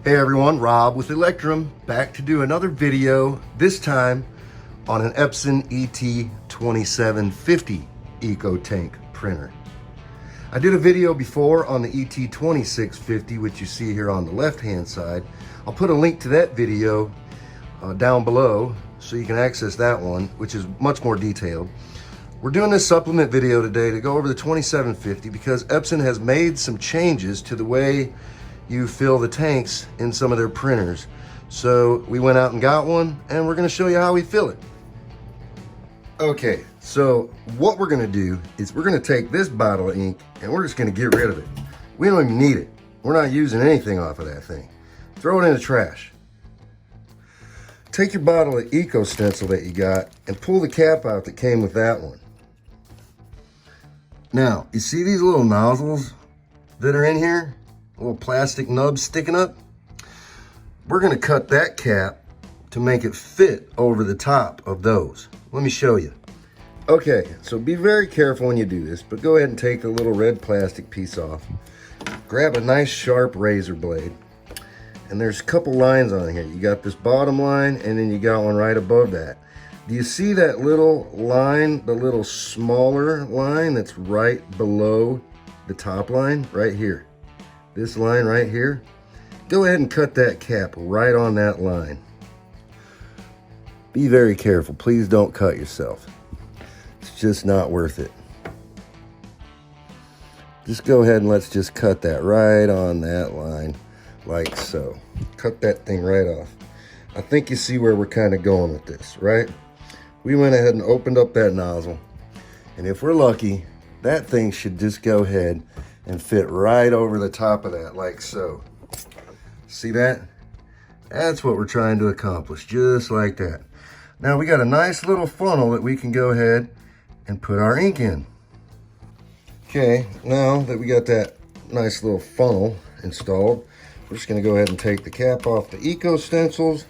Hey everyone, Rob with Electrum, back to do another video, this time on an Epson ET-2750 Eco Tank printer. I did a video before on the ET-2650, which you see here on the left hand side. I'll put a link to that video down below so you can access that one, which is much more detailed. We're doing this supplement video today to go over the 2750 because Epson has made some changes to the way you fill the tanks in some of their printers. So we went out and got one, and we're gonna show you how we fill it. Okay, so what we're gonna do is we're gonna take this bottle of ink and we're just gonna get rid of it. We don't even need it. We're not using anything off of that thing. Throw it in the trash. Take your bottle of Eco Stencil that you got and pull the cap out that came with that one. Now, you see these little nozzles that are in here? Little plastic nubs sticking up? We're gonna cut that cap to make it fit over the top of those. Let me show you. Okay, so be very careful when you do this, but go ahead and take the little red plastic piece off. Grab a nice sharp razor blade, and there's a couple lines on here. You got this bottom line, and then you got one right above that. Do you see that little line, the little smaller line that's right below the top line? Right here. This line right here, go ahead and cut that cap right on that line. Be very careful, please don't cut yourself. It's just not worth it. Just go ahead and let's just cut that right on that line, like so. Cut that thing right off. I think you see where we're kind of going with this, right? We went ahead and opened up that nozzle, and if we're lucky, that thing should just go ahead and fit right over the top of that, like so. See that? That's what we're trying to accomplish, just like that. Now we got a nice little funnel that we can go ahead and put our ink in. Okay, now that we got that nice little funnel installed, we're just gonna go ahead and take the cap off the Eco Stencils,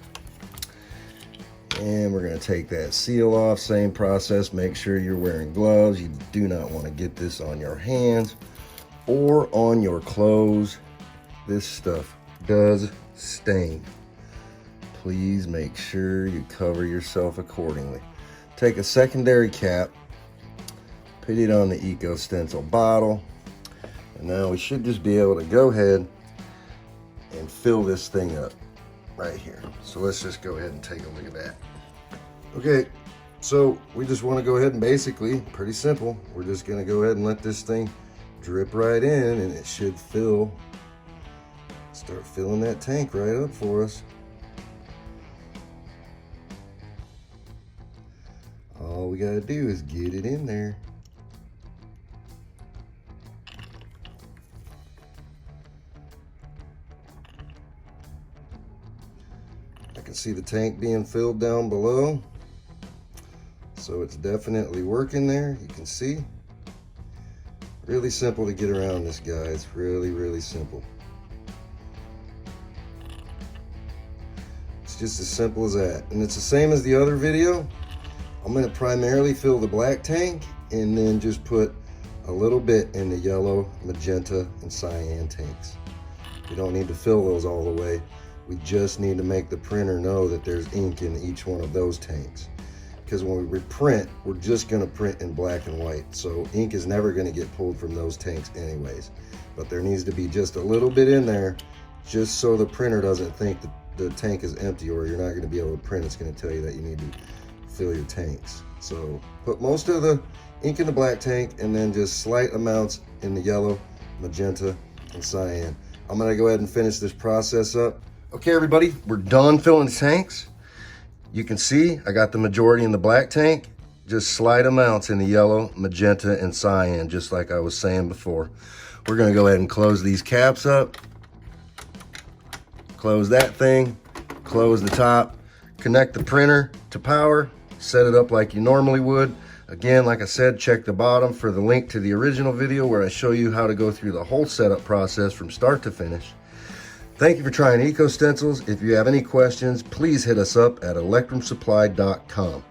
and we're gonna take that seal off. Same process, make sure you're wearing gloves. You do not wanna get this on your hands or on your clothes. This stuff does stain. Please make sure you cover yourself accordingly. Take a secondary cap, put it on the Eco Stencil bottle, and now we should just be able to go ahead and fill this thing up right here. So let's just go ahead and take a look at that. Okay, so we just want to go ahead and basically, pretty simple, we're just going to go ahead and let this thing drip right in, and it should start filling that tank right up for us. All we got to do is get it in there. I can see the tank being filled down below, so it's definitely working there. You can see. Really simple to get around this, guys. Really, really simple. It's just as simple as that. And it's the same as the other video. I'm going to primarily fill the black tank and then just put a little bit in the yellow, magenta, and cyan tanks. We don't need to fill those all the way. We just need to make the printer know that there's ink in each one of those tanks. Because when we print, we're just going to print in black and white. So ink is never going to get pulled from those tanks anyways. But there needs to be just a little bit in there just so the printer doesn't think that the tank is empty or you're not going to be able to print. It's going to tell you that you need to fill your tanks. So put most of the ink in the black tank and then just slight amounts in the yellow, magenta, and cyan. I'm going to go ahead and finish this process up. Okay, everybody, we're done filling the tanks. You can see I got the majority in the black tank, just slight amounts in the yellow, magenta, and cyan, just like I was saying before. We're gonna go ahead and close these caps up, close that thing, close the top, connect the printer to power, set it up like you normally would. Again, like I said, check the bottom for the link to the original video where I show you how to go through the whole setup process from start to finish. Thank you for trying Eco Stencils. If you have any questions, please hit us up at electrumsupply.com.